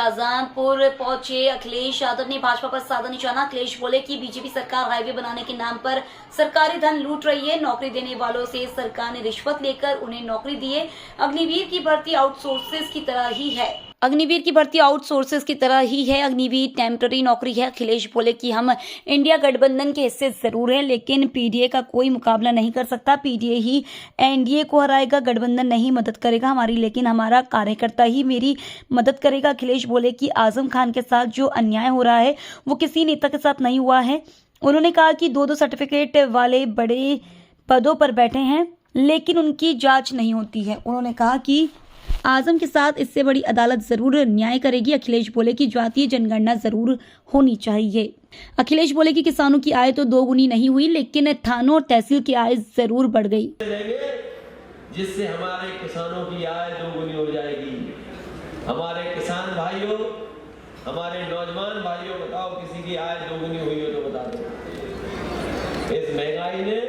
शाहजहांपुर पहुंचे अखिलेश यादव ने भाजपा पर साधा निशाना। अखिलेश बोले कि बीजेपी सरकार हाईवे बनाने के नाम पर सरकारी धन लूट रही है। नौकरी देने वालों से सरकार ने रिश्वत लेकर उन्हें नौकरी दी है। अग्निवीर की भर्ती आउटसोर्सेज की तरह ही है। अग्निवीर टेम्पररी नौकरी है। अखिलेश बोले कि हम इंडिया गठबंधन के हिस्से जरूर हैं, लेकिन पीडीए का कोई मुकाबला नहीं कर सकता। पीडीए ही एनडीए को हराएगा, गठबंधन नहीं मदद करेगा हमारी, लेकिन हमारा कार्यकर्ता ही मेरी मदद करेगा। अखिलेश बोले कि आजम खान के साथ जो अन्याय हो रहा है वो किसी नेता के साथ नहीं हुआ है। उन्होंने कहा कि दो सर्टिफिकेट वाले बड़े पदों पर बैठे हैं, लेकिन उनकी जांच नहीं होती है। उन्होंने कहा कि आजम के साथ इससे बड़ी अदालत जरूर न्याय करेगी। अखिलेश बोले कि जातीय जनगणना जरूर होनी चाहिए। अखिलेश बोले कि किसानों की आय तो दोगुनी नहीं हुई, लेकिन थानों और तहसील की आय जरूर बढ़ गई, जिससे हमारे किसानों की आय दोगुनी हो जाएगी। हमारे किसान भाइयों, हमारे नौजवान भाइयों, बताओ किसी की आय दोगुनी हुई हो तो बता दो। इस महंगाई ने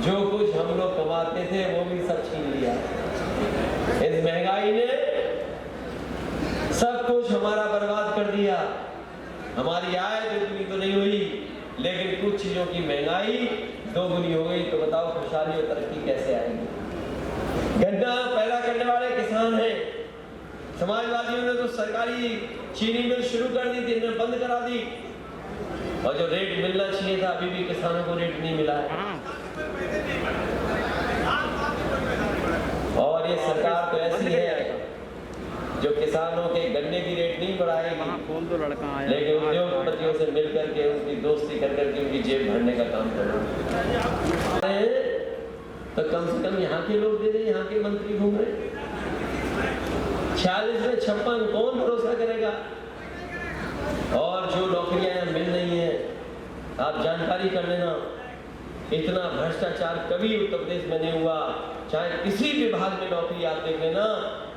जो कुछ हम लोग कमाते थे वो भी सब छीन लिया। इस महंगाई ने सब कुछ हमारा बर्बाद कर दिया। हमारी आय दोगुनी तो नहीं हुई, लेकिन कुछ चीजों की महंगाई दोगुनी हो गई। तो बताओ खुशहाली और तरक्की कैसे आएगी। गन्ना पैदा करने वाले किसान हैं। समाजवादियों ने तो सरकारी चीनी मिल शुरू कर दी थी, इन्होंने बंद करा दी, और जो रेट मिलना चाहिए था अभी भी किसानों को रेट नहीं मिला है। और ये सरकार तो ऐसी है जो किसानों के गन्ने की रेट नहीं बढ़ाएगी, लेकिन उद्योगपतियों से मिलकर के उनकी दोस्ती कर करके उनकी जेब भरने का काम कर रहा है। तो कम से कम यहाँ के लोग दे दें, यहाँ के मंत्री घूम रहे। 46 में 56 कौन भरोसा करेगा। और जो नौकरियां यहाँ मिल रही हैं, आप जानकारी कर लेना, इतना भ्रष्टाचार कभी उत्तर प्रदेश में नहीं हुआ। चाहे किसी विभाग में नौकरी आप देख लेना,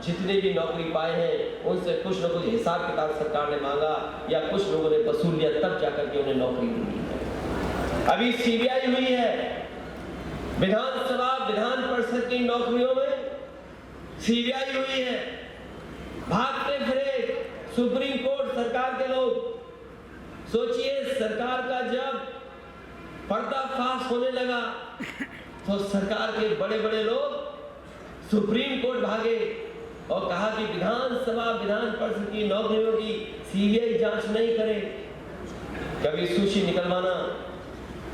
जितने भी नौकरी पाए हैं उनसे कुछ न कुछ हिसाब किताब सरकार ने मांगा या कुछ लोगों ने वसूल लिया, तब जाकर के उन्हें नौकरी दी। अभी सीबीआई हुई है, विधानसभा विधान परिषद की नौकरियों में सीबीआई हुई है। भागते फिरे सुप्रीम कोर्ट सरकार के लोग। सोचिए, सरकार का जब पर्दाफाश होने लगा तो सरकार के बड़े बड़े लोग सुप्रीम कोर्ट भागे और कहा कि विधानसभा विधान परिषद की नौकरियों की सीबीआई जांच नहीं करे। कभी सूची निकलवाना,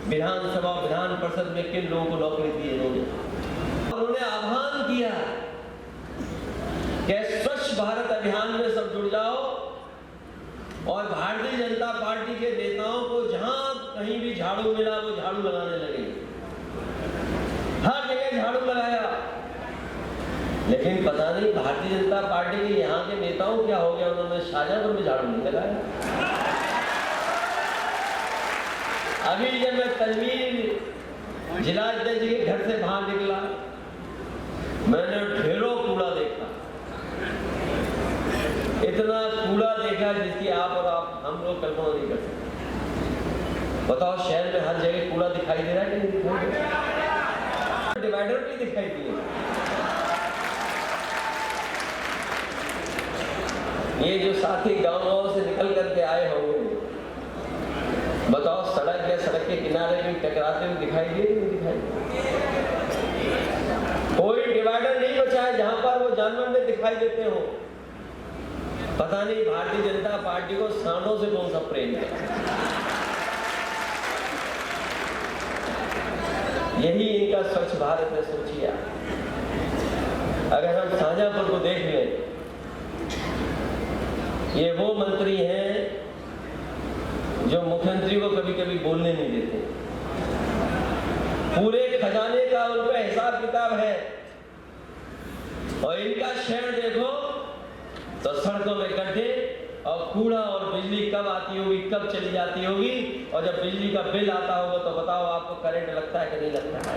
विधानसभा विधान परिषद में किन लोगों को नौकरी दी उन्होंने आह्वान किया कि स्वच्छ भारत अभियान में सब जुड़ जाओ और भारतीय जनता पार्टी के नेताओं को जहां कहीं भी झाड़ू मिला वो झाड़ू लगाने लगे। हर जगह झाड़ू लगाया, लेकिन पता नहीं भारतीय जनता पार्टी के यहाँ के नेताओं क्या हो गया, उन्होंने शाहजहांपुर में झाड़ू नहीं लगाया। अभी जब मैं तनवीर जिला अध्यक्ष के घर से बाहर निकला, मैंने ढेरों कूड़ा देखा, इतना कूड़ा देखा जिसकी आप और हम लोग कल्पना नहीं कर सकते। बताओ, शहर में हर जगह कूड़ा दिखाई दे रहा है कि नहीं दिखाई दे रहा? डिवाइडर भी दिखाई दिए। ये जो साथी गांव से निकल करके आए होंगे, बताओ सड़क या सड़क के किनारे भी टकराते हुए दिखाई दिए नहीं दिखाई दिए? कोई डिवाइडर नहीं बचा है जहां पर वो जानवर में दिखाई देते हो। पता नहीं भारतीय जनता पार्टी को सांडों से कौन सा प्रेम है। यही इनका स्वच्छ भारत है। सोचिए, अगर हम शाहजहांपुर को देख लें, ये वो मंत्री हैं जो मुख्यमंत्री को कभी कभी बोलने नहीं देते। पूरे खजाने का उनका हिसाब किताब है। और इनका शहर देखो तो सड़कों में गड्ढे और कूड़ा, और बिजली कब आती होगी कब चली जाती होगी, और जब बिजली का बिल आता होगा तो बताओ आपको करंट लगता है कि नहीं लगता है।